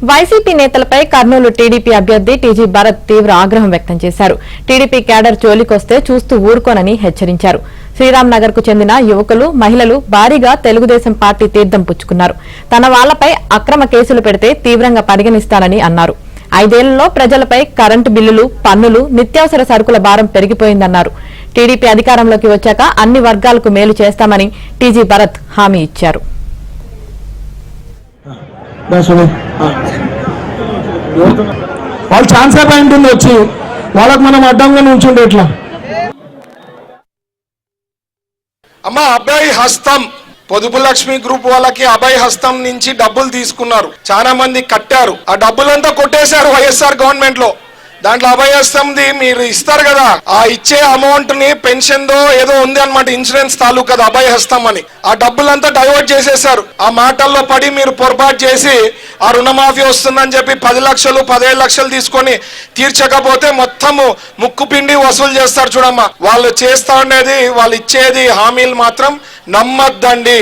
YCP నేతలపై Kurnool TDP అభ్యర్థి TG Bharat తీవ్ర ఆగ్రహం వ్యక్తం చేశారు. టీడీపీ క్యాడర్ జోలికొస్తే చూస్తూ ఊరుకోనని హెచ్చరించారు. శ్రీరామ్ నగర్ కు చెందిన యువకులు, మహిళలు భారీగా తెలుగుదేశం పార్టీ తీర్థం పుచ్చుకున్నారు. తన వాళ్లపై అక్రమ కేసులు పెడితే తీవ్రంగా పరిగణిస్తానని అన్నారు. 5 ఏళ్లలో ప్రజలపై కరెంటు బిల్లులు, పన్నులు, నిత్యావసర సరుకుల భారం పెరిగిపోయిందన్నారు. టీడీపీ అధికారంలోకి వచ్చాక అన్ని వర్గాలకు మేలు చేస్తామని టీజీ భరత్ హామీ ఇచ్చారు. వాళ్ళు ఛాన్స్ ఉంటుంది వచ్చి వాళ్ళకు మనం అడ్డంగా నుంచుంటే ఎట్లా? అమ్మా, అభయ హస్తం పొదుపు లక్ష్మి గ్రూప్ వాళ్ళకి అభయ హస్తం నుంచి డబ్బులు తీసుకున్నారు. చాలా మంది కట్టారు. ఆ డబ్బులంతా కొట్టేశారు వైఎస్ఆర్ గవర్నమెంట్ లో. దాంట్లో అభయ హస్తంది మీరు ఇస్తారు కదా, ఆ ఇచ్చే అమౌంట్ ని పెన్షన్ దో ఏదో ఉంది అనమాట, ఇన్సూరెన్స్ తాలూకు కదా అభయ హస్తం అని. ఆ డబ్బులంతా డైవర్ట్ చేసేశారు. ఆ మాటల్లో పడి మీరు పొరపాటు చేసి ఆ రుణమాఫీ వస్తుందని చెప్పి 10 లక్షలు 15 లక్షలు తీసుకొని తీర్చకపోతే మొత్తము ముక్కు పిండి వసూలు చేస్తారు. చూడమ్మా, వాళ్ళు చేస్తా ఉండేది, వాళ్ళు ఇచ్చేది హామీలు మాత్రం నమ్మద్దండి.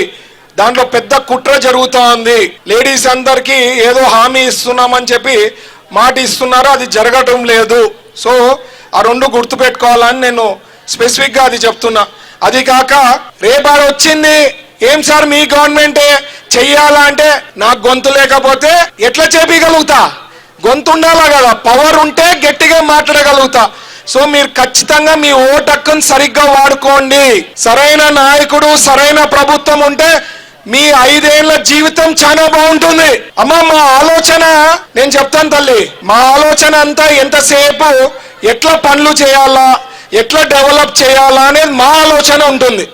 దాంట్లో పెద్ద కుట్ర జరుగుతూ ఉంది. లేడీస్ అందరికీ ఏదో హామీ ఇస్తున్నామని చెప్పి మాట ఇస్తున్నారు, అది జరగటం లేదు. సో ఆ రెండు గుర్తుపెట్టుకోవాలని నేను స్పెసిఫిక్ గా అది చెప్తున్నా. అది కాక రేపాడు వచ్చింది ఏం సార్ మీ గవర్నమెంటే చెయ్యాలా అంటే, నాకు గొంతు లేకపోతే ఎట్లా చేపగలుగుతా? గొంతు ఉండాలా కదా, పవర్ ఉంటే గట్టిగా మాట్లాడగలుగుతా. సో మీరు ఖచ్చితంగా మీ ఓటు హక్కును సరిగ్గా వాడుకోండి. సరైన నాయకుడు, సరైన ప్రభుత్వం ఉంటే మీ 5 ఏళ్ల జీవితం చాలా బాగుంటుంది. అమ్మా, మా ఆలోచన నేను చెప్తాను తల్లి, మా ఆలోచన అంతా ఎంతసేపు ఎట్లా పనులు చేయాలా, ఎట్లా డెవలప్ చేయాలా అనేది మా ఆలోచన ఉంటుంది.